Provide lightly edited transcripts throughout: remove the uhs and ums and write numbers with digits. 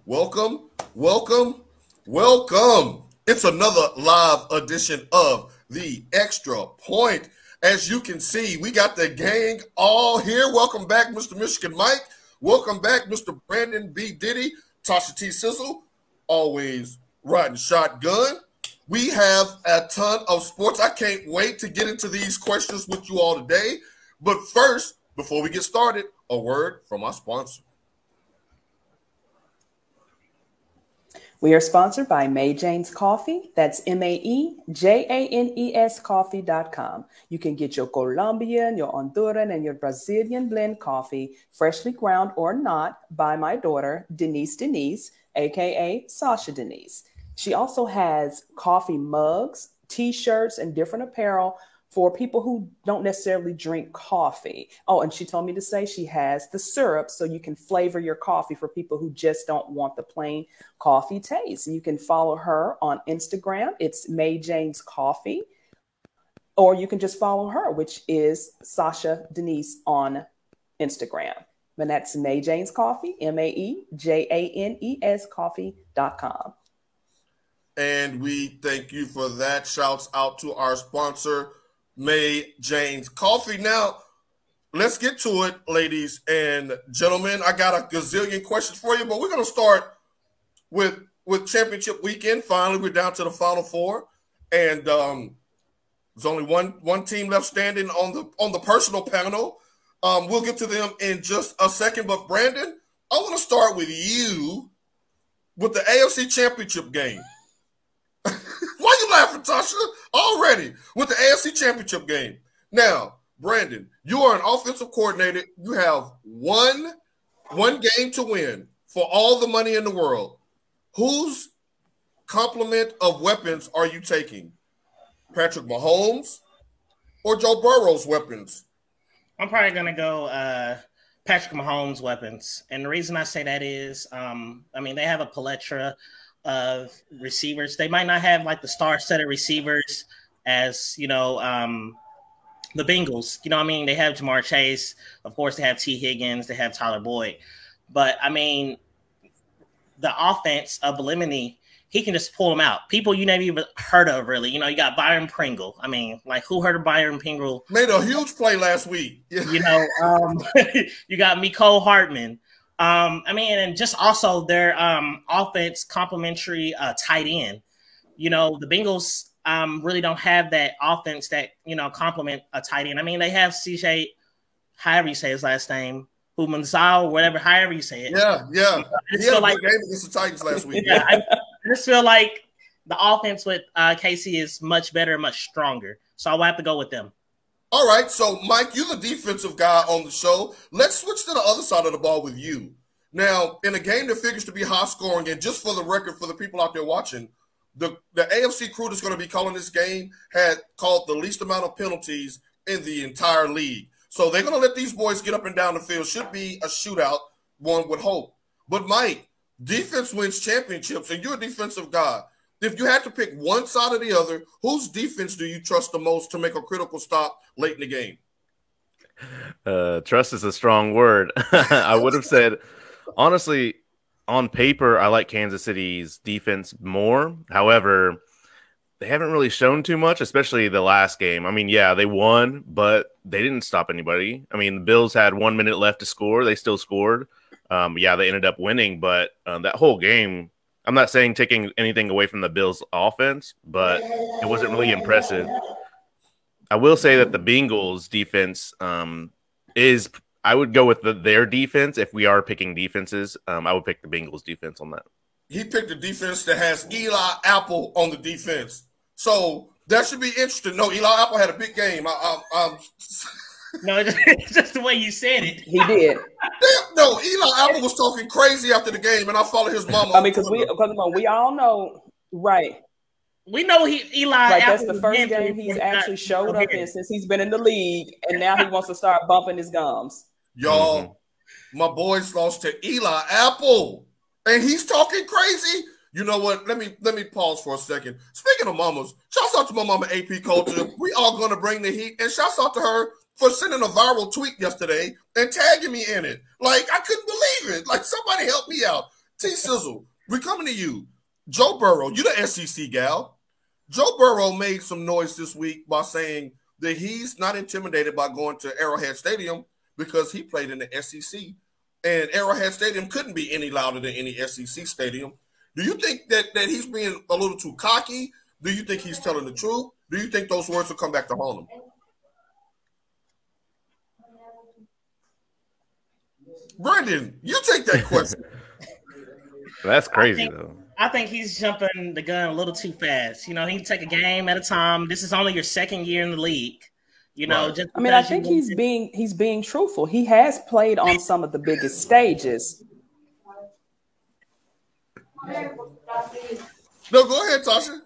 Welcome, welcome, welcome. It's another live edition of The Extra Point. As you can see, we got the gang all here. Welcome back, Mr. Michigan Mike. Welcome back, Mr. Brandon B. Diddy, Tasha T. Sizzle, always riding shotgun. We have a ton of sports. I can't wait to get into these questions with you all today. But first, before we get started, a word from our sponsor. We are sponsored by May Jane's Coffee. That's MAEJANES coffee.com. You can get your Colombian, your Honduran, and your Brazilian blend coffee, freshly ground or not, by my daughter, Denise, aka Sasha Denise. She also has coffee mugs, t-shirts, and different apparel for people who don't necessarily drink coffee. Oh, and she told me to say she has the syrup so you can flavor your coffee for people who just don't want the plain coffee taste. You can follow her on Instagram. It's May Jane's Coffee. Or you can just follow her, which is Sasha Denise on Instagram. And that's May Jane's Coffee, MAEJANES coffee.com. And we thank you for that. Shouts out to our sponsor, May Jane's Coffee. Now, let's get to it, ladies and gentlemen. I got a gazillion questions for you, but we're going to start with championship weekend. Finally, we're down to the Final Four, and there's only one team left standing on the personal panel. We'll get to them in just a second, but Brandon, I want to start with you with the AFC Championship game. Why you laughing, Tasha? Already with the AFC Championship game. Now, Brandon, you are an offensive coordinator. You have one game to win for all the money in the world. Whose complement of weapons are you taking? Patrick Mahomes or Joe Burrow's weapons? I'm probably going to go Patrick Mahomes' weapons. And the reason I say that is, they have a plethora of receivers. They might not have like the star set of receivers as, the Bengals. They have Jamar Chase. Of course, they have T. Higgins. They have Tyler Boyd. But, the offense of Belemini, he can just pull them out. People you never even heard of, really. You got Byron Pringle. Who heard of Byron Pringle? Made a huge play last week. You got Mecole Hardman. And just also their offense complementary tight end. The Bengals really don't have that offense that, complement a tight end. They have CJ, however you say his last name, Humanzao, whatever, however you say it. Yeah. He had a good game against the Titans last week. Yeah, I just feel like the offense with KC is much better, much stronger. So I'll have to go with them. All right, so Mike, you're the defensive guy on the show. Let's switch to the other side of the ball with you. Now, in a game that figures to be high scoring, and just for the record, for the people out there watching, the AFC crew that's going to be calling this game had called the least amount of penalties in the entire league. So they're going to let these boys get up and down the field. Should be a shootout, one would hope. But Mike, defense wins championships, and you're a defensive guy. If you had to pick one side or the other, whose defense do you trust the most to make a critical stop late in the game? Trust is a strong word. I would have said, honestly, on paper, I like Kansas City's defense more. However, they haven't really shown too much, especially the last game. They won, but they didn't stop anybody. The Bills had 1 minute left to score. They still scored. They ended up winning, but that whole game, I'm not saying taking anything away from the Bills' offense, but it wasn't really impressive. I will say that the Bengals' defense is – I would go with their defense. If we are picking defenses, I would pick the Bengals' defense on that. He picked a defense that has Eli Apple on the defense. So that should be interesting. No, Eli Apple had a big game. No, it's just the way you said it. He did. No, Eli Apple was talking crazy after the game, and I followed his mama. Because we all know, right. We know Eli Apple. That's the first game he's actually showed up in since he's been in the league, and now he wants to start bumping his gums. Y'all, my boys lost to Eli Apple, and he's talking crazy. You know what? Let me pause for a second. Speaking of mamas, shouts out to my mama AP Culture. We all gonna bring the heat, and shouts out to her for sending a viral tweet yesterday and tagging me in it. I couldn't believe it. Somebody help me out. T-Sizzle, we're coming to you. Joe Burrow, you the SEC gal. Joe Burrow made some noise this week by saying that he's not intimidated by going to Arrowhead Stadium because he played in the SEC. And Arrowhead Stadium couldn't be any louder than any SEC stadium. Do you think that he's being a little too cocky? Do you think he's telling the truth? Do you think those words will come back to haunt him? Brandon, you take that question. That's crazy, though. I think he's jumping the gun a little too fast. You know, he can take a game at a time. This is only your second year in the league. You know, right. I think he's being truthful. He has played on some of the biggest stages. No, go ahead, Tasha.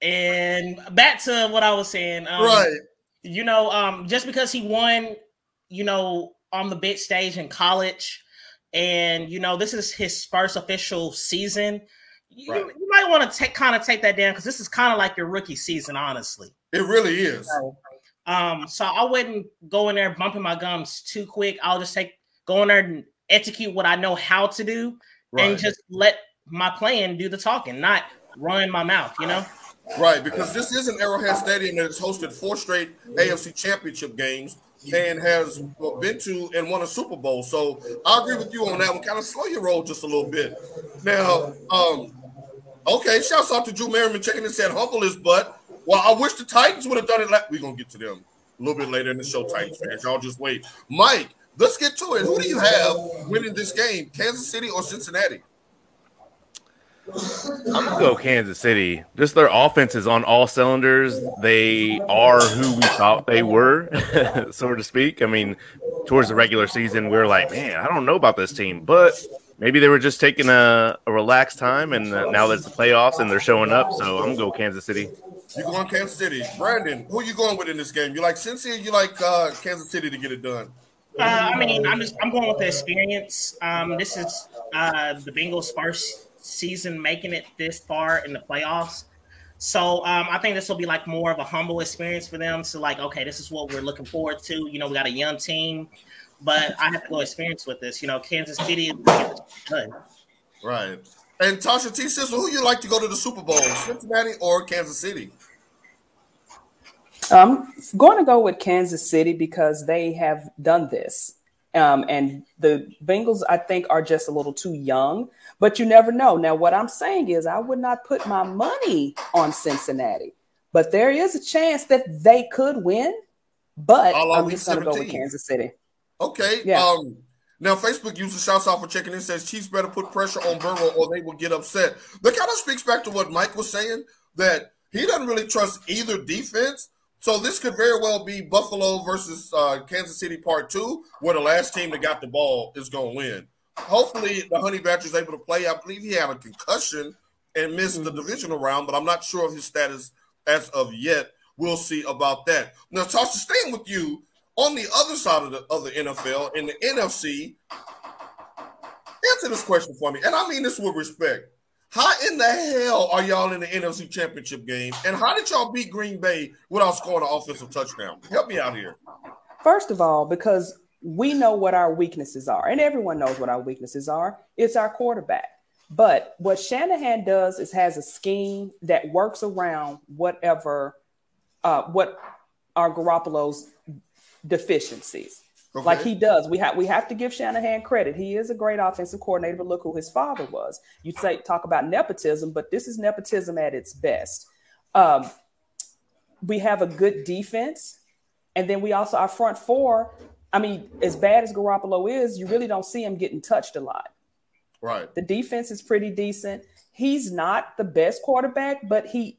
And back to what I was saying. Right. You know, just because he won, you know, on the big stage in college, and, you know, this is his first official season, you might want to take that down, because this is kind of like your rookie season, honestly. It really is. So I wouldn't go in there bumping my gums too quick. I'll just go in there and execute what I know how to do, and just let my plan do the talking, not run my mouth, you know? Right, because this is an Arrowhead Stadium that has hosted 4 straight AFC championship games and has been to and won a Super Bowl. So I agree with you on that one. Kind of slow your roll just a little bit. Now, okay, shouts out to Drew Merriman checking in, said humble his butt. Well, I wish the Titans would have done it. We're going to get to them a little bit later in the show, Titans fans. Y'all just wait. Mike, let's get to it. Who do you have winning this game, Kansas City or Cincinnati? I'm going to go Kansas City. Just their offense is on all cylinders. They are who we thought they were, so to speak. I mean, towards the regular season, we were like, man, I don't know about this team. But maybe they were just taking a relaxed time, and now there's the playoffs, and they're showing up. So I'm going to go Kansas City. You're going Kansas City. Brandon, who are you going with in this game? You like Cincy, or you like Kansas City to get it done? I mean, I'm going with the experience. This is the Bengals' first season making it this far in the playoffs. So I think this will be like more of a humble experience for them. So like, okay, this is what we're looking forward to. You know, we got a young team, but I have to go experience with this. You know, Kansas City is good. Right. And Tasha T-Sizzle, who you like to go to the Super Bowl, Cincinnati or Kansas City? I'm going to go with Kansas City because they have done this. And the Bengals, I think, are just a little too young, but you never know. Now, what I'm saying is I would not put my money on Cincinnati, but there is a chance that they could win, but I'm just going to go with Kansas City. Okay. Yeah. Now, Facebook user shouts out for checking in, says Chiefs better put pressure on Burrow or they will get upset. That kind of speaks back to what Mike was saying, that he doesn't really trust either defense. So this could very well be Buffalo versus Kansas City Part 2, where the last team that got the ball is going to win. Hopefully the Honey Badger is able to play. I believe he had a concussion and missed the divisional round, but I'm not sure of his status as of yet. We'll see about that. Now, Tasha, staying with you, on the other side of the NFL, in the NFC, answer this question for me, and I mean this with respect. How in the hell are y'all in the NFC Championship game? And how did y'all beat Green Bay without scoring an offensive touchdown? Help me out here. First of all, because we know what our weaknesses are, and everyone knows what our weaknesses are. It's our quarterback. But what Shanahan does is has a scheme that works around whatever, what are Garoppolo's deficiencies. Okay. Like he does. We have to give Shanahan credit. He is a great offensive coordinator, but look who his father was. You talk about nepotism, but this is nepotism at its best. We have a good defense. And then we also, our front four, I mean, as bad as Garoppolo is, you really don't see him getting touched a lot. Right. The defense is pretty decent. He's not the best quarterback, but he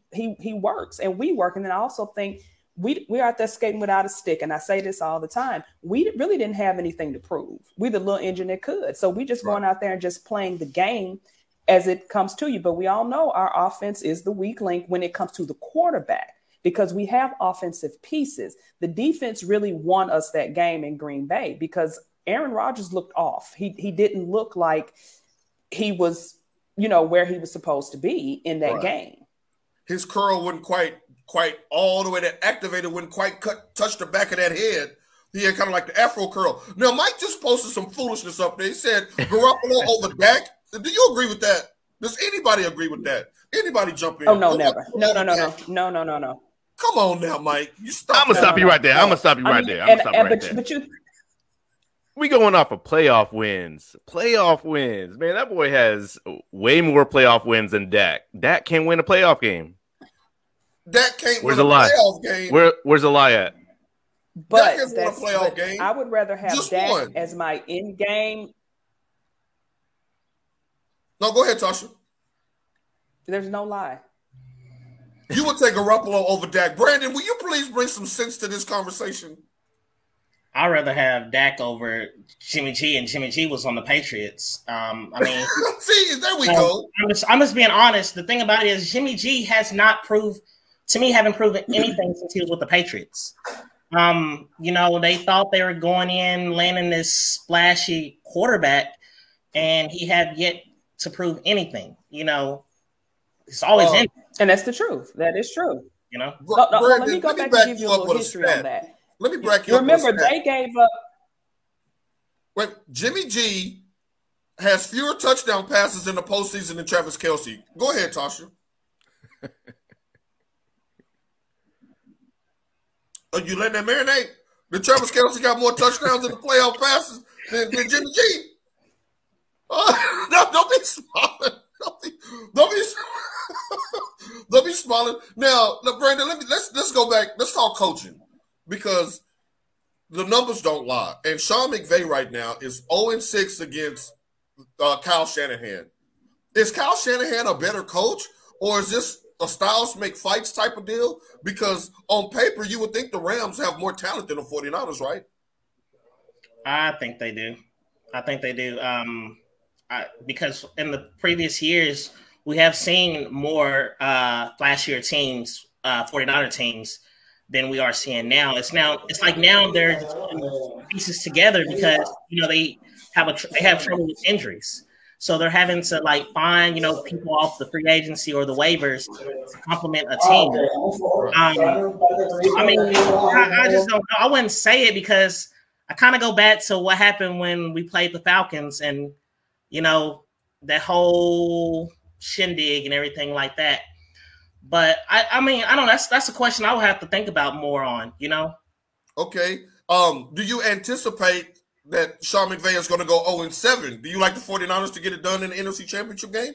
works and we work. And then I also think we're out there skating without a stick. And I say this all the time. We really didn't have anything to prove. We're the little engine that could. So we just going out there and just playing the game as it comes to you. But we all know our offense is the weak link when it comes to the quarterback because we have offensive pieces. The defense really won us that game in Green Bay because Aaron Rodgers looked off. He didn't look like he was, where he was supposed to be in that game. His curl wouldn't quite all the way that activated wouldn't quite touch the back of that head. He had kind of like the Afro curl. Now, Mike just posted some foolishness up there. He said Garoppolo over Dak. Do you agree with that? Does anybody agree with that? Anybody jump in? Oh, no, never. No. Come on now, Mike. You stop. I'm gonna stop you right there. I'm gonna stop you right there. I'm gonna stop you right there. But you. We going off of playoff wins. Playoff wins. Man, that boy has way more playoff wins than Dak. Dak can't win a playoff game. Dak can't win a playoff game. Where's the lie at? But I would rather have just Dak one as my in-game. No, go ahead, Tasha. There's no lie. You would take Garoppolo over Dak. Brandon, will you please bring some sense to this conversation? I'd rather have Dak over Jimmy G, and Jimmy G was on the Patriots. I mean, see, there we go. I'm just being honest. The thing about it is Jimmy G haven't proven anything since he was with the Patriots. They thought they were going in, landing this splashy quarterback, and he have yet to prove anything. It's always in. And that's the truth. That is true. Brandon, let me go back and give you a little history on that. Let me back you up. Remember, they gave up. Wait, Jimmy G has fewer touchdown passes in the postseason than Travis Kelce. Go ahead, Tasha. Are you letting that marinate? Did Travis Kelce got more touchdowns in the playoff passes than Jimmy G? No, don't be smiling. Don't be smiling. Now, Brandon, let's go back. Let's talk coaching. Because the numbers don't lie. And Sean McVay right now is 0-6 against Kyle Shanahan. Is Kyle Shanahan a better coach, or is this a styles make fights type of deal? Because on paper, you would think the Rams have more talent than the 49ers, right? I think they do. Because in the previous years, we have seen more flashier teams, 49er teams, than we are seeing now. It's like now they're just putting pieces together because they have trouble with injuries, so they're having to find people off the free agency or the waivers to complement a team. I just don't know. I wouldn't say it because I kind of go back to what happened when we played the Falcons and that whole shindig and everything like that. But I don't know. That's a question I would have to think about more on, Okay. Do you anticipate that Sean McVay is going to go 0-7? Do you like the 49ers to get it done in the NFC Championship game?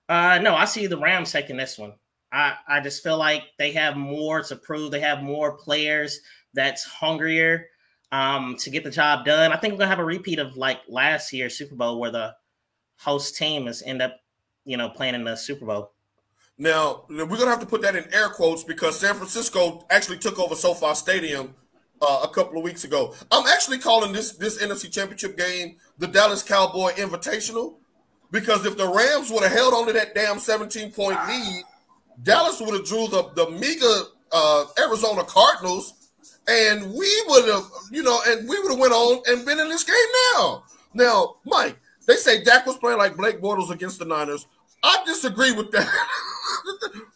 No, I see the Rams taking this one. I just feel like they have more to prove. They have more players that's hungrier to get the job done. I think we're going to have a repeat of last year's Super Bowl where the host team is end up, playing in the Super Bowl. Now, we're going to have to put that in air quotes because San Francisco actually took over SoFi Stadium a couple of weeks ago. I'm actually calling this NFC Championship game the Dallas Cowboy Invitational because if the Rams would have held on to that damn 17-point lead, Dallas would have drew the meager Arizona Cardinals, and we would have, went on and been in this game now. Now, Mike, they say Dak was playing like Blake Bortles against the Niners. I disagree with that.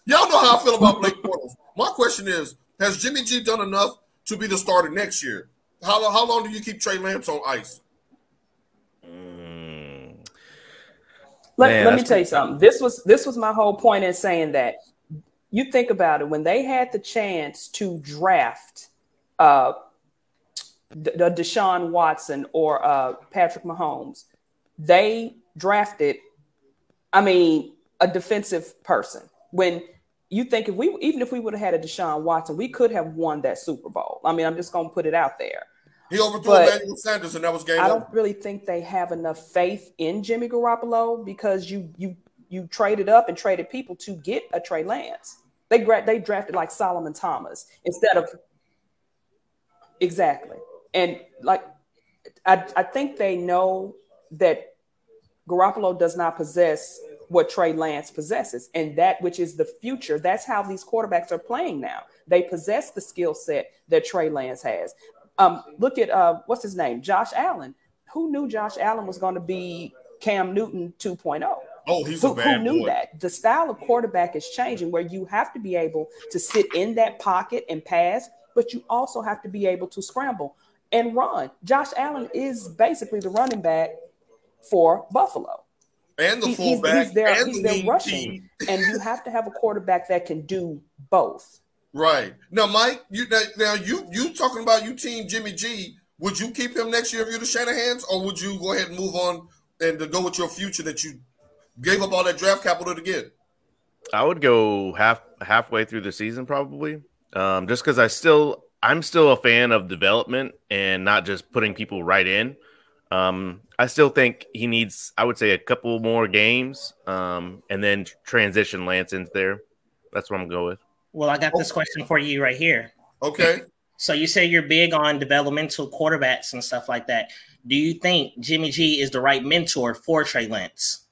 Y'all know how I feel about Blake Bortles. My question is, has Jimmy G done enough to be the starter next year? How long do you keep Trey Lance on ice? Let me tell you something. This was my whole point in saying that. You think about it. When they had the chance to draft Deshaun Watson or Patrick Mahomes, they drafted a defensive person. When you think if we would have had a Deshaun Watson, we could have won that Super Bowl. I'm just going to put it out there. He overthrew Emmanuel Sanders, and that was game over. I don't really think they have enough faith in Jimmy Garoppolo because you traded up and traded people to get a Trey Lance. They drafted like Solomon Thomas instead of exactly. And I think they know that Garoppolo does not possess what Trey Lance possesses, and that which is the future. That's how these quarterbacks are playing now. They possess the skill set that Trey Lance has. Look at what's his name, Josh Allen. Who knew Josh Allen was going to be Cam Newton 2.0? Oh, he's a bad boy. Who knew that? The style of quarterback is changing where you have to be able to sit in that pocket and pass, but you also have to be able to scramble and run. Josh Allen is basically the running back for Buffalo. And the fullback. He's their rushing. And you have to have a quarterback that can do both. Right. Now, Mike, you talking about you team Jimmy G. Would you keep him next year if you're the Shanahan's, or would you go ahead and move on and to go with your future that you gave up all that draft capital to get? I would go halfway through the season probably, just because I'm still a fan of development and not just putting people right in. I still think he needs, I would say, a couple more games, and then transition Lance into there. That's what I'm going with. Well, I got this question for you right here. Okay. So you say you're big on developmental quarterbacks and stuff like that. Do you think Jimmy G is the right mentor for Trey Lance?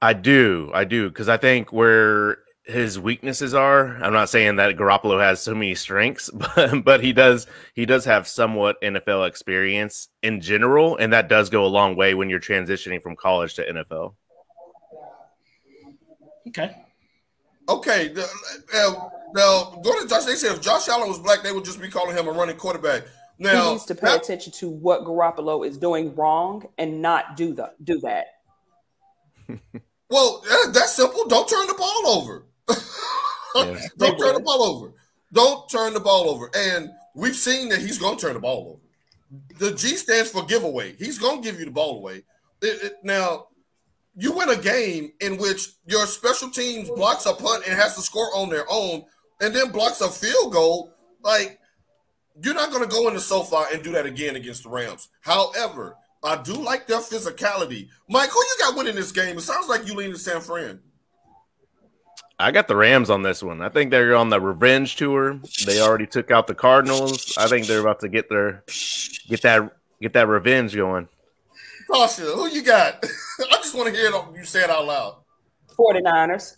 I do, because I think where his weaknesses are, I'm not saying that Garoppolo has so many strengths, but he does have somewhat NFL experience in general, and that does go a long way when you're transitioning from college to NFL. Okay. Now, go to Josh. They said if Josh Allen was black, they would just be calling him a running quarterback. Now, he needs to pay attention to what Garoppolo is doing wrong and not do that. Well, that's simple. Don't turn the ball over. Don't turn the ball over. And we've seen that he's going to turn the ball over. The G stands for giveaway. He's going to give you the ball away. Now, you win a game in which your special teams blocks a punt and has to score on their own and then blocks a field goal. Like, you're not going to go into SoFi and do that again against the Rams. However, I do like their physicality. Mike, who you got winning this game? It sounds like you lean to San Fran. I got the Rams on this one. I think they're on the revenge tour. They already took out the Cardinals. I think they're about to get that revenge going. Tasha, who you got? I just want to hear you say it out loud. 49ers.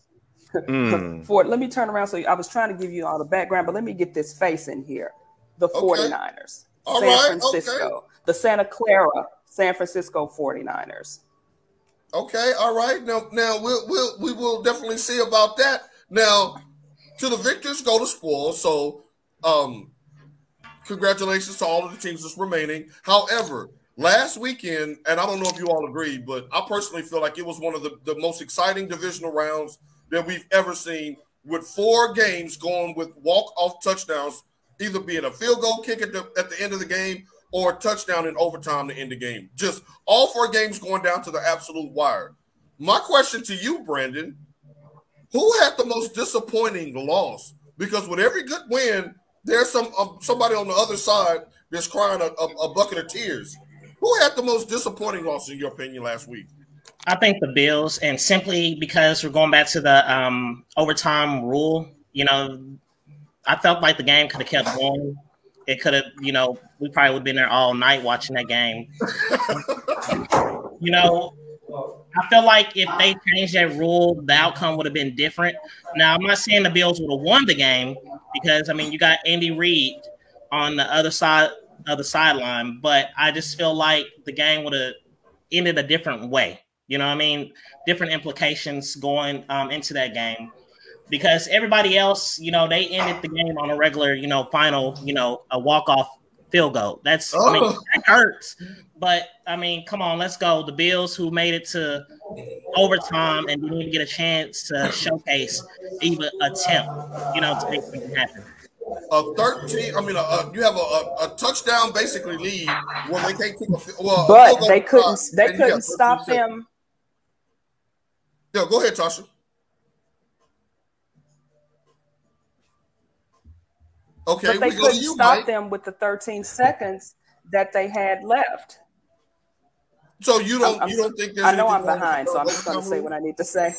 Let me turn around. So I was trying to give you all the background, but let me get this face in here. The 49ers. San Francisco. The Santa Clara San Francisco 49ers. Okay, all right. Now we will definitely see about that. Now, to the victors go the spoils. So, congratulations to all of the teams that's remaining. However, last weekend, and I don't know if you all agree, but I personally feel like it was one of the most exciting divisional rounds that we've ever seen, with 4 games going with walk-off touchdowns, either being a field goal kick at the end of the game or a touchdown in overtime to end the game. Just all 4 games going down to the absolute wire. My question to you, Brandon, who had the most disappointing loss? Because with every good win, there's somebody on the other side that's crying a bucket of tears. Who had the most disappointing loss, in your opinion, last week? I think the Bills, and simply because we're going back to the overtime rule, I felt like the game could have kept going. It could have, we probably would have been there all night watching that game. I feel like if they changed that rule, the outcome would have been different. Now, I'm not saying the Bills would have won the game because, you got Andy Reid on the other side of the sideline, but I just feel like the game would have ended a different way. Different implications going into that game. Because everybody else, they ended the game on a regular, final, a walk-off field goal. That hurts. But, come on, let's go. The Bills, who made it to overtime and didn't even get a chance to showcase, even attempt, to make something happen. You have a touchdown basically lead where they can't kick a but they couldn't stop them. Yeah, go ahead, Tasha. Okay, but they couldn't stop them with the 13 seconds that they had left. So you don't think there's? I know I'm behind, so I'm just going to say what I need to say.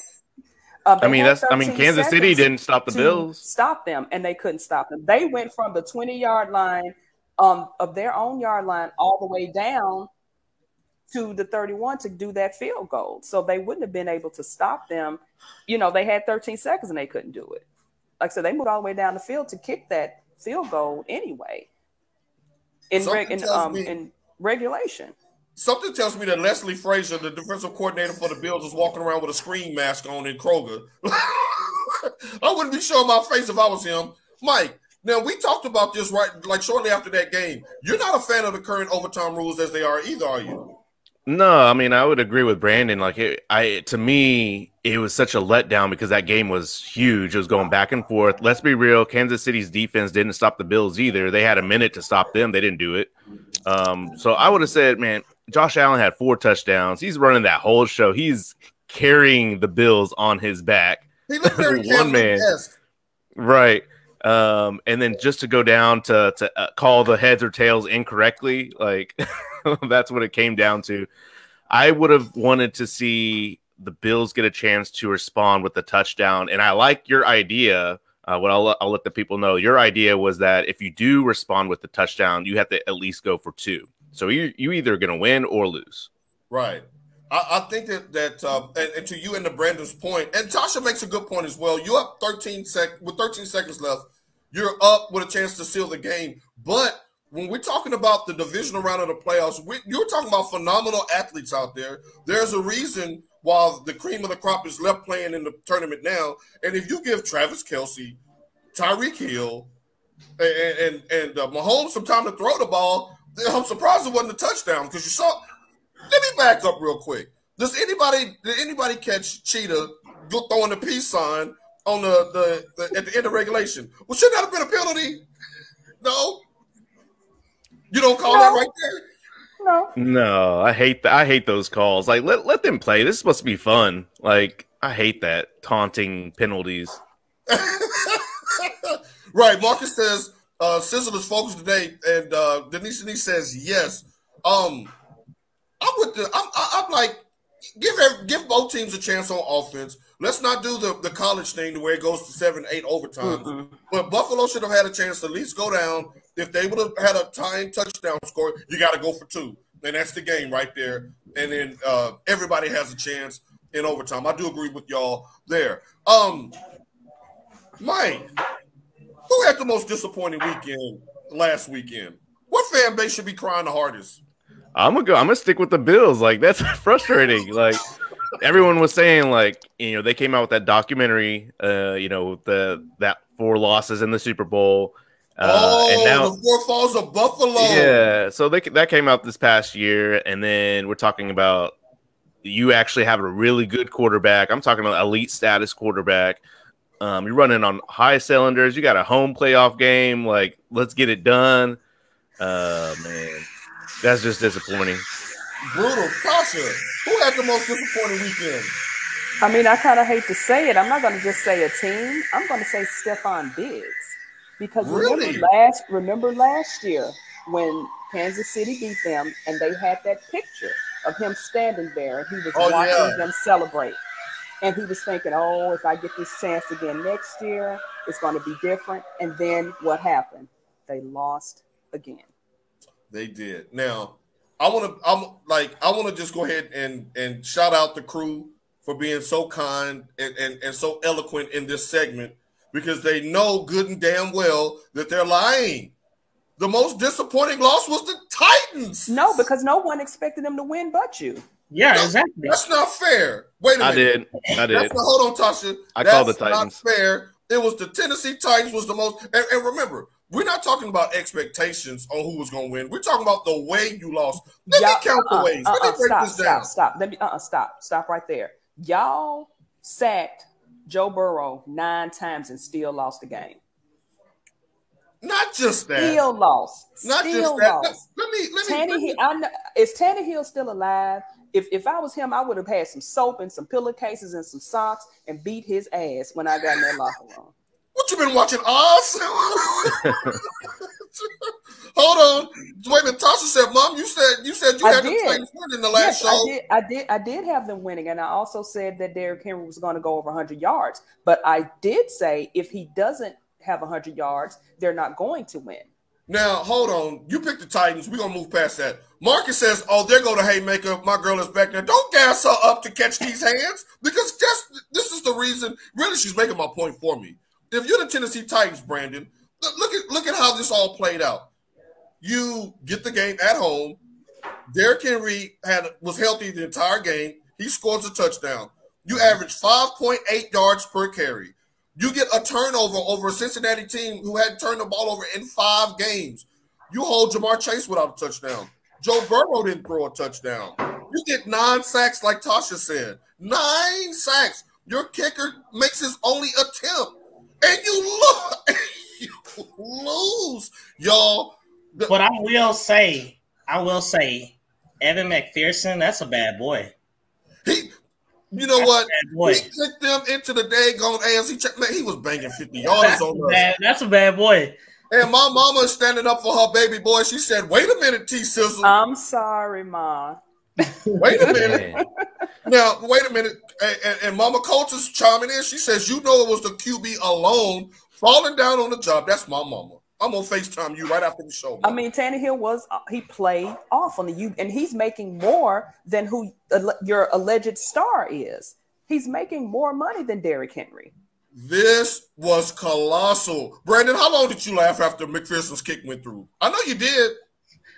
Kansas City didn't stop the Bills. Stop them, and they couldn't stop them. They went from the 20-yard line of their own yard line all the way down to the 31 to do that field goal. So they wouldn't have been able to stop them. They had 13 seconds and they couldn't do it. Like I said, they moved all the way down the field to kick that field goal anyway in regulation. Something tells me that Leslie Frazier, the defensive coordinator for the Bills, was walking around with a screen mask on in Kroger. I wouldn't be showing my face if I was him. Mike, Now, we talked about this like shortly after that game. You're not a fan of the current overtime rules as they are either, are you? No, I mean, I would agree with Brandon. Like, to me, it was such a letdown because that game was huge. It was going back and forth. Let's be real. Kansas City's defense didn't stop the Bills either. They had a minute to stop them. They didn't do it. So I would have said, man, Josh Allen had 4 touchdowns. He's running that whole show. He's carrying the Bills on his back. He looked very one man. Right. And then just to go down to call the heads or tails incorrectly, like that's what it came down to. I would have wanted to see the Bills get a chance to respond with the touchdown. And I like your idea. What I'll let the people know. Your idea was that if you do respond with the touchdown, you have to at least go for 2. So you either going to win or lose. Right. I think that and to you and to Brandon's point, and Tasha makes a good point as well. You're up 13 seconds left. You're up with a chance to seal the game. But when we're talking about the divisional round of the playoffs, you're talking about phenomenal athletes out there. There's a reason why the cream of the crop is left playing in the tournament now. And if you give Travis Kelce, Tyreek Hill, and Mahomes some time to throw the ball, I'm surprised it wasn't a touchdown because you saw. Let me back up real quick. Did anybody catch Cheetah throwing the peace sign on the at the end of regulation? Well, shouldn't that have been a penalty? No, you don't call that right there. No, I hate those calls. Like let them play. This is supposed to be fun. Like I hate that taunting penalties. Right. Marcus says Sizzle is focused today, and Denise says yes. I'm like, give both teams a chance on offense. Let's not do the college thing where it goes to 7-8 overtimes. Mm-hmm. But Buffalo should have had a chance to at least go down. If they would have had a tying touchdown score, you got to go for 2. And that's the game right there. And then everybody has a chance in overtime. I do agree with y'all there. Mike, who had the most disappointing weekend last weekend? What fan base should be crying the hardest? I'm gonna stick with the Bills. Like that's frustrating. Like everyone was saying, like they came out with that documentary. That 4 losses in the Super Bowl. And now the 4 falls of Buffalo. Yeah, so that came out this past year, and then we're talking about you actually have a really good quarterback. I'm talking about elite status quarterback. You're running on high cylinders. You got a home playoff game. Like let's get it done. Man. That's just disappointing. Brutal. Tasha, who had the most disappointing weekend? I mean, I kind of hate to say it. I'm not going to just say a team. I'm going to say Stephon Diggs. Because remember last year when Kansas City beat them and they had that picture of him standing there and he was watching them celebrate. And he was thinking, if I get this chance again next year, it's going to be different. And then what happened? They lost again. They did. Now, I want to just go ahead and shout out the crew for being so kind and so eloquent in this segment because they know good and damn well that they're lying. The most disappointing loss was the Titans. No, because no one expected them to win but you. Yeah, exactly. That's not fair. Wait a minute. I did. Hold on, Tasha. I called the Titans. Not fair. It was the Tennessee Titans was the most. And remember, we're not talking about expectations on who was going to win. We're talking about the way you lost. Let me count the ways. Let me break this down. Stop right there. Y'all sacked Joe Burrow 9 times and still lost the game. Not just that. Still lost. Not still just that. Lost. Let me. Is Tannehill still alive? If I was him, I would have had some soap and some pillowcases and some socks and beat his ass when I got in that locker room. What you been watching, Oz? Hold on. Wait a minute. Tasha said, "Mom, you said you had the Titans winning the last show." I did have them winning, and I also said that Derrick Henry was going to go over 100 yards. But I did say if he doesn't have 100 yards, they're not going to win. Now, hold on. You picked the Titans. We're going to move past that. Marcus says, there go the haymaker. My girl is back there. Don't gas her up to catch these hands because this is the reason. Really, she's making my point for me. If you're the Tennessee Titans, Brandon, look at how this all played out. You get the game at home. Derrick Henry was healthy the entire game. He scores a touchdown. You average 5.8 yards per carry. You get a turnover over a Cincinnati team who hadn't turned the ball over in 5 games. You hold Jamar Chase without a touchdown. Joe Burrow didn't throw a touchdown. You get 9 sacks, like Tasha said. 9 sacks. Your kicker makes his only attempt. And you lose, y'all. But I will say, Evan McPherson, that's a bad boy. You know what? He kicked them into the daggone AFC check. Man, he was banging 50 yards on us. That's a bad boy. And my mama is standing up for her baby boy. She said, wait a minute, T-Sizzle. I'm sorry, Ma. Wait a minute. Now, wait a minute. And Mama Coach is chiming in. She says, you know it was the QB alone falling down on the job. That's my mama. I'm going to FaceTime you right after the show. Mama. I mean, Tannehill he played off on you, and he's making more than who your alleged star is. He's making more money than Derrick Henry. This was colossal. Brandon, how long did you laugh after McPherson's kick went through? I know you did.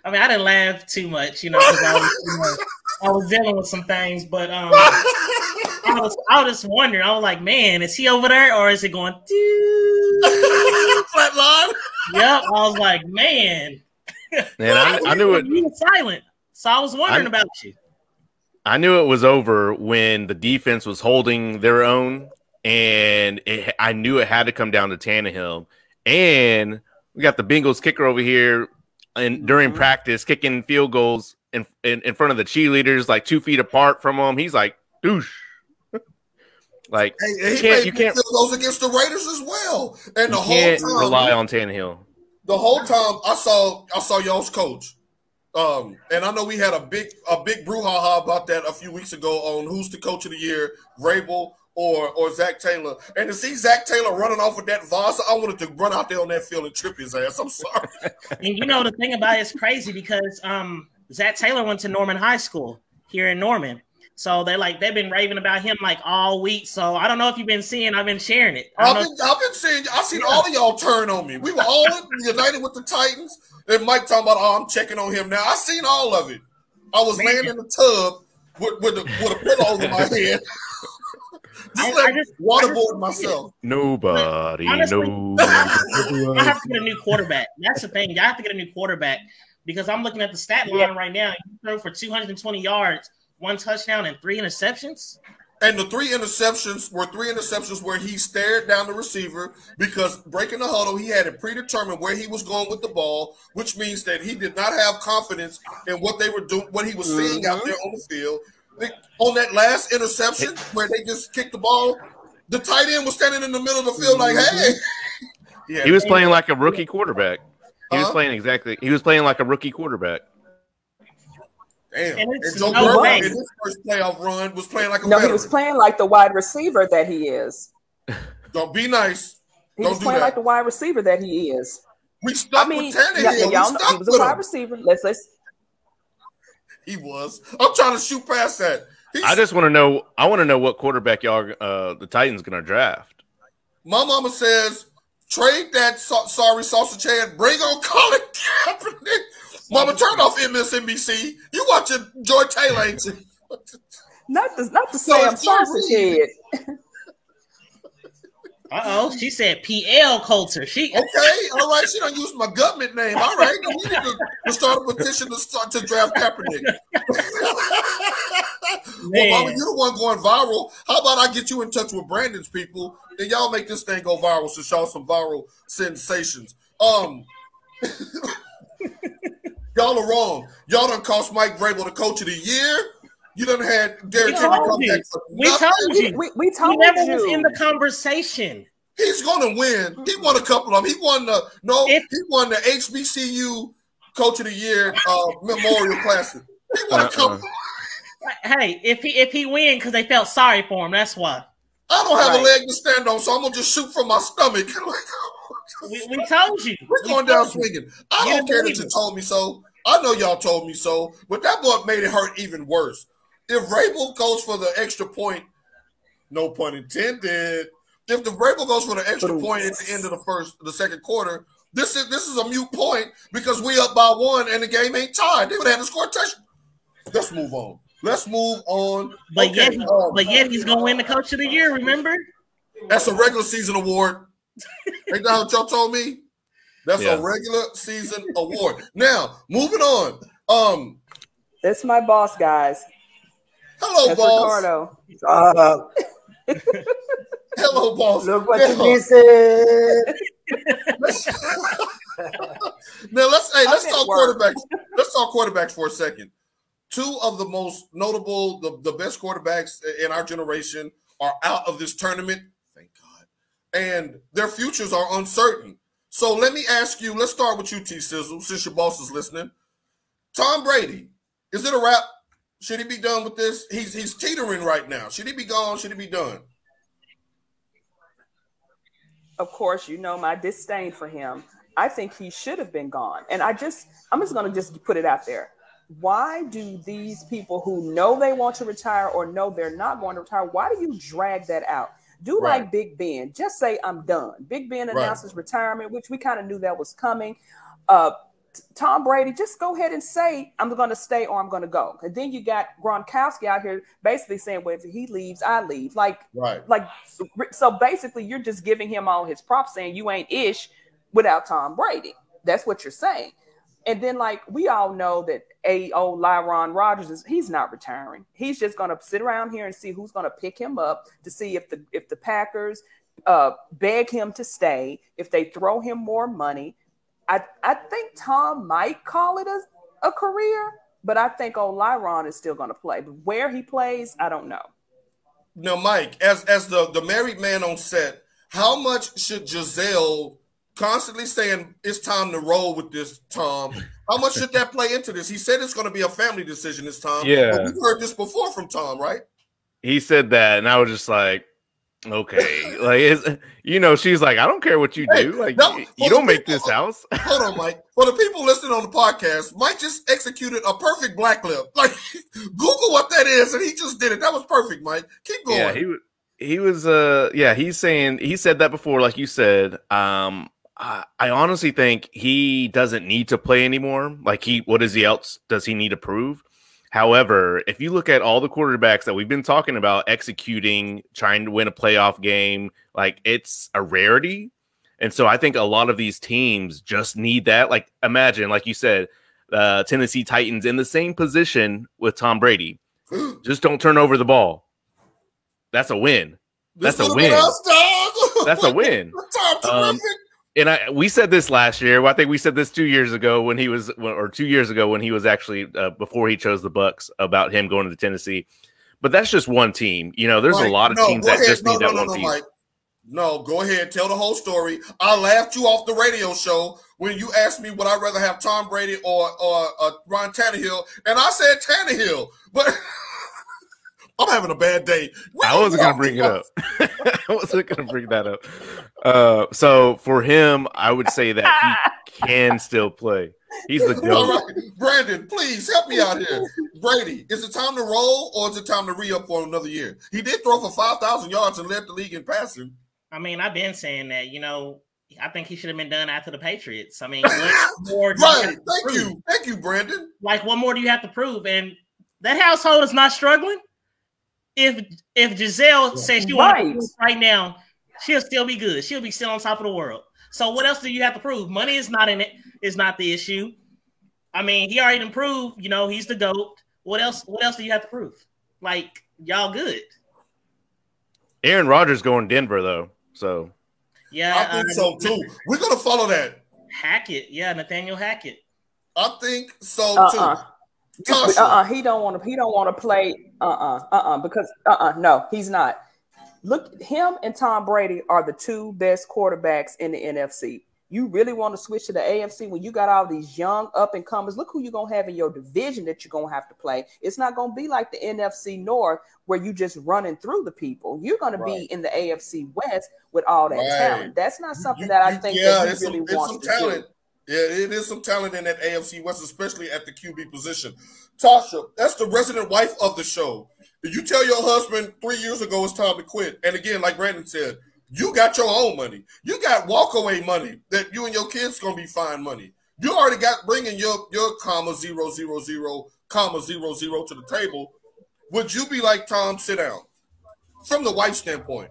I mean, I didn't laugh too much, because I was dealing with some things, but I was just wondering. I was like, man, is he over there or is it going flatline? Yep. I was like, man. And I knew it. You were silent, so I was wondering about you. I knew it was over when the defense was holding their own, and I knew it had to come down to Tannehill. And we got the Bengals kicker over here, and during practice, kicking field goals in front of the cheerleaders, like 2 feet apart from them. He's like, douche. Like, you can't field goals against the Raiders as well. And the whole time, rely on Tannehill. The whole time I saw y'all's coach. And I know we had a big brouhaha about that a few weeks ago on who's the coach of the year, Vrabel or Zach Taylor. And to see Zach Taylor running off with that Voss, I wanted to run out there on that field and trip his ass. I'm sorry. And the thing about it is crazy because Zach Taylor went to Norman High School here in Norman. So they've been raving about him like all week. So I don't know if you've been seeing. I've been sharing it. I've been seeing. I've seen all of y'all turn on me. We were all united with the Titans. And Mike talking about, I'm checking on him now. I seen all of it. I was laying in the tub with a pillow over my head. just waterboard myself. Nobody knows. I have to get a new quarterback. That's the thing. I have to get a new quarterback because I'm looking at the stat line right now. You throw for 220 yards. 1 touchdown and 3 interceptions. And the 3 interceptions where he stared down the receiver because breaking the huddle, he had it predetermined where he was going with the ball, which means that he did not have confidence in what they were doing, what he was seeing out there on the field. On that last interception where they just kicked the ball, the tight end was standing in the middle of the field like, hey. Yeah, he was playing like a rookie quarterback. He was playing like a rookie quarterback. Damn. And Joe Burrow in his first playoff run was playing like a veteran. He was playing like the wide receiver that he is. Don't be nice. He was playing like the wide receiver that he is. We stuck with Tannehill. He was a wide receiver. Let's. He was. I'm trying to shoot past that. I just want to know. I want to know what quarterback the Titans going to draft. My mama says trade that sorry sausage head. Bring on Colin Kaepernick. Mama, turn off MSNBC. You watching Joy Taylor, ain't you? Not the Sam sausage head. She said PL Coulter. Okay, all right. She done used my government name. All right, we need to start a petition to draft Kaepernick. Well, Mama, you're the one going viral. How about I get you in touch with Brandon's people and y'all make this thing go viral since y'all some viral sensations. Y'all are wrong. Y'all done cost Mike Vrabel the coach of the year. You done had Derrick Henry come back for nothing. We told you. We told you. He never was in the conversation. He's going to win. He won a couple of them. He won the HBCU Coach of the Year Memorial Classic. He won a couple. Hey, if he win because they felt sorry for him, that's why. I don't have a leg to stand on, so I'm going to just shoot from my stomach. We told you. We're going down swinging. I don't care that you told me so. I know y'all told me so, but that boy made it hurt even worse. If Vrabel goes for the extra point, no pun intended. If the Vrabel goes for the extra point at the end of the second quarter, this is a mute point because we up by 1 and the game ain't tied. They would have to score a touchdown. Let's move on. But yet he's gonna win the coach of the year. Remember? That's a regular season award. Ain't that what y'all told me? That's a regular season award. Now, moving on. That's my boss, guys. Hello, That's boss. Ricardo. Hello, boss. Look what you said. Now let's talk quarterbacks. Let's talk quarterbacks for a second. Two of the most notable, the best quarterbacks in our generation are out of this tournament. Thank God. And their futures are uncertain. So let me ask you, let's start with you, T-Sizzle, since your boss is listening. Tom Brady, is it a wrap? Should he be done with this? He's teetering right now. Should he be gone? Should he be done? Of course, you know my disdain for him. I think he should have been gone. And I'm just going to put it out there. Why do these people who know they want to retire or know they're not going to retire, why do you drag that out? Do like Big Ben. Just say, I'm done. Big Ben announces retirement, which we kind of knew that was coming. Tom Brady, just go ahead and say, I'm going to stay or I'm going to go. And then you got Gronkowski out here basically saying, well, if he leaves, I leave. So basically you're just giving him all his props saying you ain't ish without Tom Brady. That's what you're saying. And then we all know that Rodgers he's not retiring. He's just going to sit around here and see who's going to pick him up to see if the Packers beg him to stay, if they throw him more money. I think Tom might call it a career, but I think Lyron is still going to play. But where he plays, I don't know. Now, Mike, as the married man on set, how much should Giselle constantly saying it's time to roll with this, Tom? How much should that play into this? He said it's going to be a family decision this time. Yeah. But we've heard this before from Tom, right? He said that, and I was just like, okay. She's like, I don't care what you do. You don't make this house. Hold on, Mike. For the people listening on the podcast, Mike just executed a perfect black lip. Google what that is, and he just did it. That was perfect, Mike. Keep going. Yeah, he said that before, like you said. I honestly think he doesn't need to play anymore. What else does he need to prove? However, if you look at all the quarterbacks that we've been talking about executing, trying to win a playoff game, it's a rarity. And so I think a lot of these teams just need that. Imagine, like you said, Tennessee Titans in the same position with Tom Brady. Just don't turn over the ball. That's a win. That's a win. That's a win. And we said this last year. I think we said this 2 years ago when he was actually before he chose the Bucs about him going to Tennessee. But that's just one team. There's a lot of teams that just need that one piece. Mike. No, go ahead. Tell the whole story. I laughed you off the radio show when you asked me would I rather have Tom Brady or Ryan Tannehill, and I said Tannehill. But I'm having a bad day. I wasn't going to bring it up. I wasn't going to bring that up. So for him, I would say that he can still play. He's the GOAT. All right. Brandon, please help me out here. Brady, is it time to roll or is it time to re-up for another year? He did throw for 5,000 yards and led the league in passing. I mean, I've been saying that, I think he should have been done after the Patriots. I mean, what more do Thank you, Brandon. What more do you have to prove? And that household is not struggling. If Giselle says she wants right now, she'll still be good. She'll be still on top of the world. So what else do you have to prove? Money is not in it. Is not the issue. I mean, he already proved, he's the GOAT. What else do you have to prove? Y'all good. Aaron Rodgers going Denver though. So yeah, I think so too. We're gonna follow that. Hackett, Nathaniel Hackett. I think so too. He don't want to play. Because no, he's not. Look, him and Tom Brady are the two best quarterbacks in the NFC. You really want to switch to the AFC when you got all these young up and comers? Look who you're gonna have in your division that you're gonna have to play. It's not gonna be like the NFC North where you just running through the people. You're gonna be in the AFC West with all that talent. That's not something that I think that he really wants to do. Yeah, it is some talent in that AFC West, especially at the QB position. Tasha, that's the resident wife of the show. Did you tell your husband 3 years ago it's time to quit? And again, like Brandon said, you got your own money. You got walkaway money that you and your kids gonna be fine money. You already got bringing your comma 000, comma 00 to the table. Would you be like, Tom, sit down? From the wife standpoint.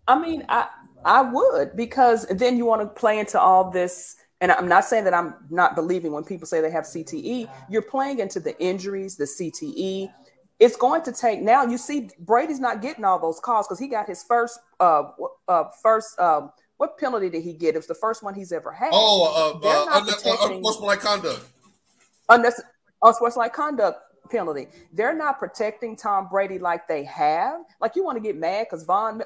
I mean, I would, because then you want to play into all this. And I'm not saying that I'm not believing when people say they have CTE. You're playing into the injuries, the CTE. It's going to take, now you see Brady's not getting all those calls because he got his first what penalty did he get? It was the first one he's ever had. Unsportsmanlike conduct. Unsportsmanlike conduct penalty. They're not protecting Tom Brady like they have. Like, you want to get mad because Von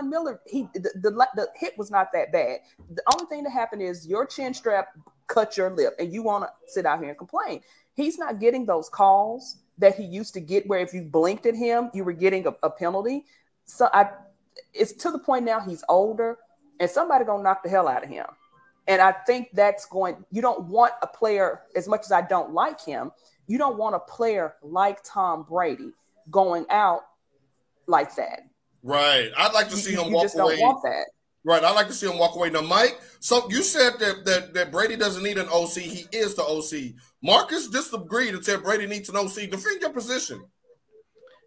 Miller, the hit was not that bad. The only thing that happened is your chin strap cut your lip and you want to sit out here and complain. He's not getting those calls that he used to get where if you blinked at him, you were getting a penalty. So it's to the point now he's older and somebody going to knock the hell out of him. And I think you don't want a player, as much as I don't like him, you don't want a player like Tom Brady going out like that. Right. I'd like to see him walk away. You just don't want that. Right. I'd like to see him walk away. Now, Mike, so you said that Brady doesn't need an OC. He is the OC. Marcus disagreed and said Brady needs an OC. Defend your position.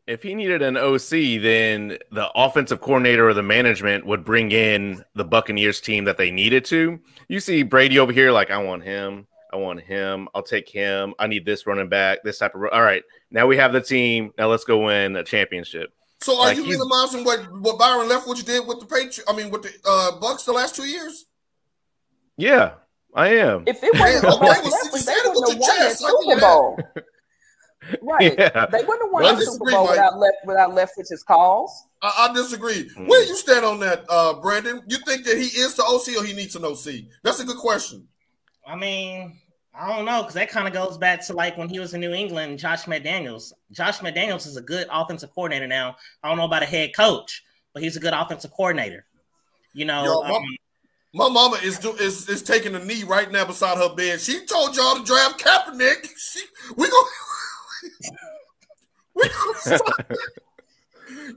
If he needed an OC, then the offensive coordinator or the management would bring in the Buccaneers team that they needed to. You see Brady over here like, I want him. I'll take him. I need this running back, this type of – all right, now we have the team. Now let's go win a championship. So are you minimizing what Byron Leftwich did with the Patriots? I mean, with the Bucks the last 2 years? Yeah, I am. If it wasn't for Leftwich, they wouldn't have won that Super Bowl. Right. Yeah. They wouldn't have won the Super Bowl without Leftwich's calls. I disagree. Where do you stand on that, Brandon? You think that he is the OC or he needs an OC? That's a good question. I mean, I don't know, because that kind of goes back to like when he was in New England, Josh McDaniels. Josh McDaniels is a good offensive coordinator now. I don't know about a head coach, but he's a good offensive coordinator. You know, my mama is taking a knee right now beside her bed. She told y'all to draft Kaepernick. We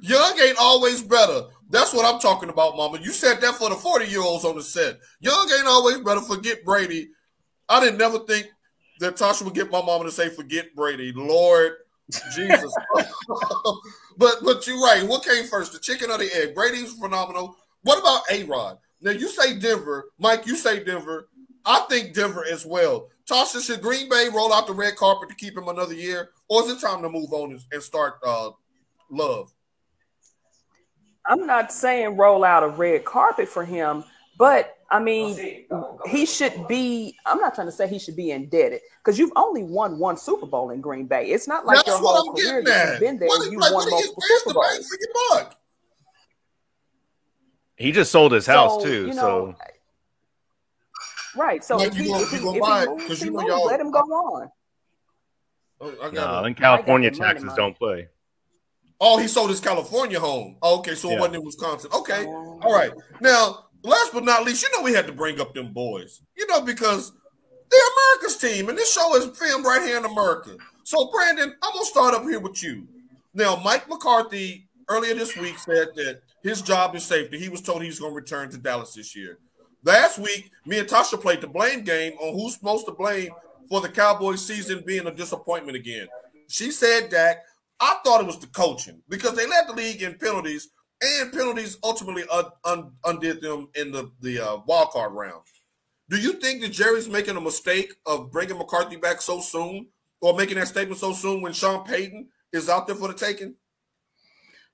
Young ain't always better. That's what I'm talking about, Mama. You said that for the 40-year-olds on the set. Young ain't always better. Forget Brady. I didn't never think that Tasha would get my mama to say forget Brady. Lord Jesus. but you're right. What came first, the chicken or the egg? Brady's phenomenal. What about A-Rod? Now, you say Denver. Mike, you say Denver. I think Denver as well. Tasha, should Green Bay roll out the red carpet to keep him another year? Or is it time to move on and start Love? I'm not saying roll out a red carpet for him, but I mean, he should be. I'm not trying to say he should be indebted because you've only won one Super Bowl in Green Bay. It's not like your whole career that you've been there and you won multiple Super Bowls. He just sold his house too, so. Right. So if he moves, let him go on. No, in California, taxes don't play. Oh, he sold his California home. Oh, okay, so it wasn't in Wisconsin. Okay, all right. Now, last but not least, we had to bring up them boys. Because they're America's team, and this show is filmed right here in America. So, Brandon, I'm going to start up here with you. Now, Mike McCarthy earlier this week said that his job is safe, that he was told he was going to return to Dallas this year. Last week, me and Tasha played the blame game on who's supposed to blame for the Cowboys season being a disappointment again. She said Dak. I thought it was the coaching because they led the league in penalties, and penalties ultimately undid them in the wild card round. Do you think that Jerry's making a mistake of bringing McCarthy back so soon or making that statement so soon when Sean Payton is out there for the taking?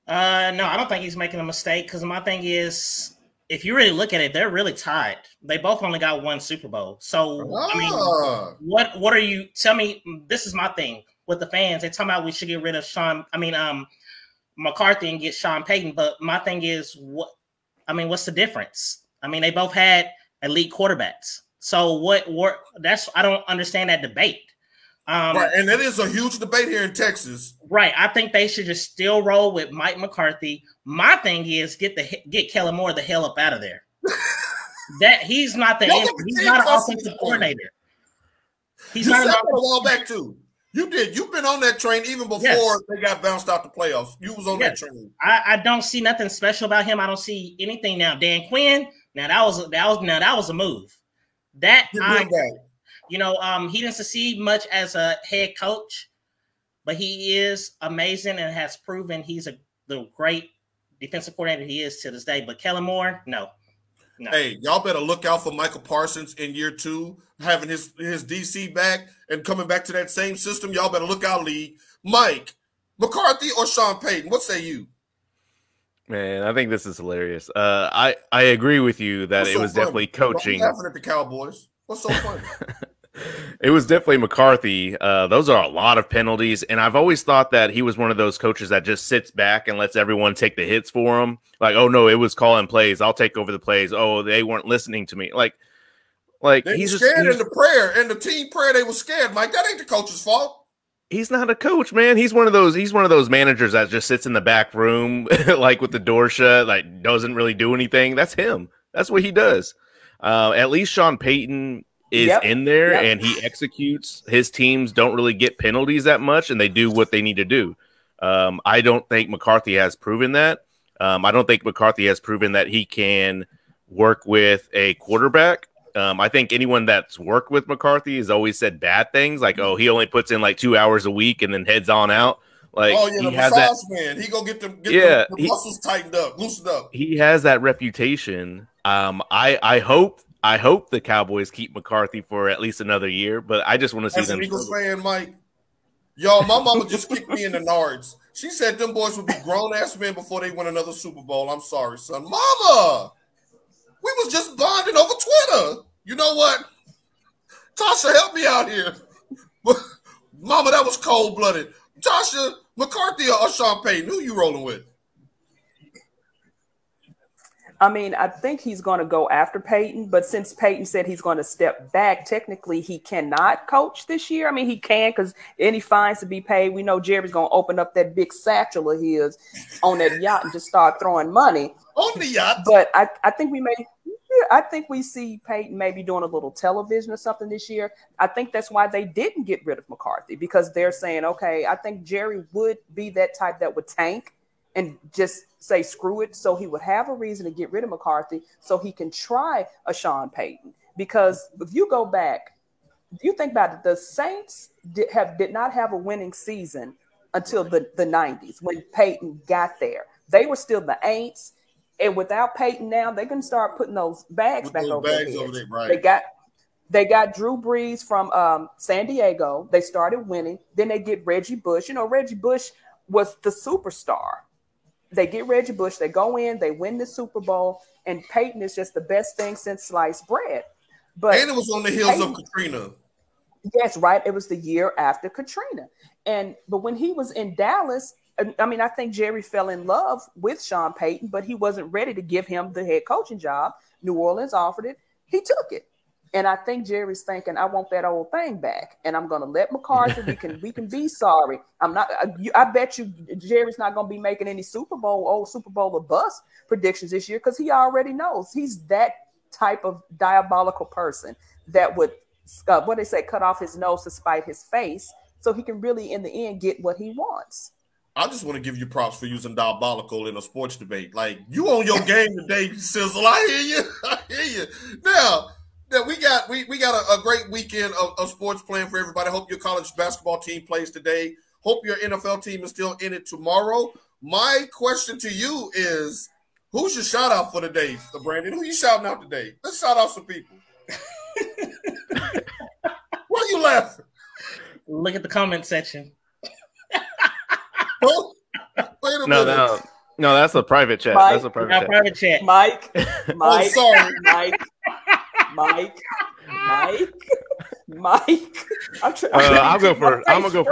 No, I don't think he's making a mistake because my thing is, if you really look at it, they're really tied. They both only got one Super Bowl. So, I mean, what are you – tell me – this is my thing. With the fans, they talking about we should get rid of McCarthy and get Sean Payton. But my thing is, what's the difference? I mean, they both had elite quarterbacks. So I don't understand that debate. Right, and that is a huge debate here in Texas. Right, I think they should just still roll with Mike McCarthy. My thing is get Kellen Moore the hell up out of there. That he's not he's not an offensive coordinator. He's not a while back too. You did. You've been on that train even before they got bounced out the playoffs. You was on that train. I don't see nothing special about him. I don't see anything now. Dan Quinn. Now that was a move. He didn't succeed much as a head coach, but he is amazing and has proven he's the great defensive coordinator he is to this day. But Kellen Moore, no. Hey, y'all better look out for Michael Parsons in year 2, having his DC back and coming back to that same system. Y'all better look out, league. Mike, McCarthy or Sean Payton? What say you? Man, I think this is hilarious. I agree with you that it was definitely coaching. What's happening at the Cowboys? What's so funny? It was definitely McCarthy. Those are a lot of penalties, and I've always thought that he was one of those coaches that just sits back and lets everyone take the hits for him. Like, oh no, it was calling plays. I'll take over the plays. Oh, they weren't listening to me. Like he's scared in the prayer, in the team prayer. They were scared. Mike, that ain't the coach's fault. He's not a coach, man. He's one of those managers that just sits in the back room, like with the door shut, like doesn't really do anything. That's him. That's what he does. At least Sean Payton is in there and he executes. His teams don't really get penalties that much, and they do what they need to do. I don't think McCarthy has proven that. I don't think McCarthy has proven that he can work with a quarterback. I think anyone that's worked with McCarthy has always said bad things, like, oh, he only puts in like 2 hours a week and then heads on out. Like, the massage man. He go get the muscles tightened up, loosened up. He has that reputation. I hope the Cowboys keep McCarthy for at least another year, but I just want to see them. As an Eagles fan, Mike, y'all, my mama just kicked me in the nards. She said them boys would be grown-ass men before they win another Super Bowl. I'm sorry, son. Mama, we was just bonding over Twitter. You know what? Tasha, help me out here. Mama, that was cold-blooded. Tasha, McCarthy or Sean Payton, who you rolling with? I mean, I think he's going to go after Peyton, but since Peyton said he's going to step back, technically he cannot coach this year. I mean, he can because any fines to be paid. We know Jerry's going to open up that big satchel of his on that yacht and just start throwing money. On the yacht. But I think we see Peyton maybe doing a little television or something this year. I think that's why they didn't get rid of McCarthy, because they're saying, okay, I think Jerry would be that type that would tank and just say screw it, so he would have a reason to get rid of McCarthy so he can try a Sean Payton. Because if you go back, if you think about it, the Saints did not have a winning season until the 90s when Peyton got there. They were still the Aints, and without Peyton now, they can start putting those bags back over their heads. Right. They got Drew Brees from San Diego. They started winning. Then they get Reggie Bush. You know, Reggie Bush was the superstar. They get Reggie Bush, they go in, they win the Super Bowl, and Peyton is just the best thing since sliced bread. And it was on the heels of Katrina. Yes, right. It was the year after Katrina. But when he was in Dallas, I mean, I think Jerry fell in love with Sean Payton, but he wasn't ready to give him the head coaching job. New Orleans offered it. He took it. And I think Jerry's thinking, I want that old thing back, and I'm going to let McCarthy. We can be sorry. I'm not. I bet you Jerry's not going to be making any Super Bowl or bust predictions this year because he already knows he's that type of diabolical person that would, cut off his nose to spite his face, so he can really, in the end, get what he wants. I just want to give you props for using diabolical in a sports debate. Like, you on your game today, Sizzle. I hear you. Now. Yeah, we got a great weekend of sports playing for everybody. Hope your college basketball team plays today. Hope your NFL team is still in it tomorrow. My question to you is, who's your shout out for today, Brandon? Who you shouting out today? Let's shout out some people. Why are you laughing? Look at the comment section. Oh, wait a minute. No, that's a private chat. Mike, that's a private chat. Mike. Oh, sorry. Mike. I'll go first. I'm gonna go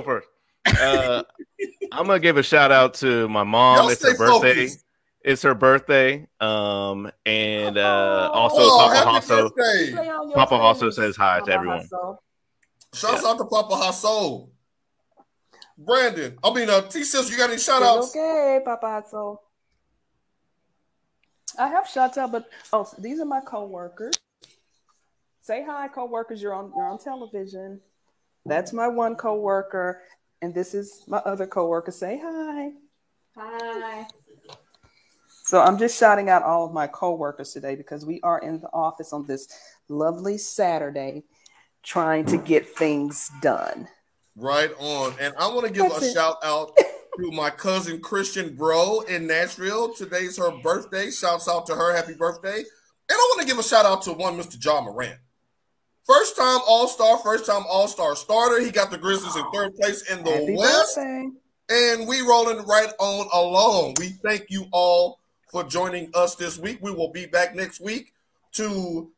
first. I'm gonna give a shout out to my mom. It's her birthday. Focused. It's her birthday. Also Papa Hasso says hi to everyone. Shouts out to Papa Hasso. Brandon, T-Sis, you got any shout outs? Okay, Papa Hasso. I have shout out, but these are my coworkers. Say hi, coworkers. You're on television. That's my one coworker, and this is my other coworker. Say hi. Hi. So I'm just shouting out all of my coworkers today because we are in the office on this lovely Saturday, trying to get things done. Right on. And I want to give a shout out to my cousin Christian Bro in Nashville. Today's her birthday. Shouts out to her. Happy birthday. And I want to give a shout out to one Mr. John Morant. First time All-Star starter. He got the Grizzlies in third place in the Happy West. birthday. And we rolling right on along. We thank you all for joining us this week. We will be back next week to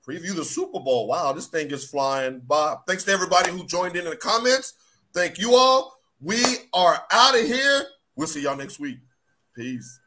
preview the Super Bowl. Wow, this thing is flying by. Thanks to everybody who joined in the comments. Thank you all. We are out of here. We'll see y'all next week. Peace.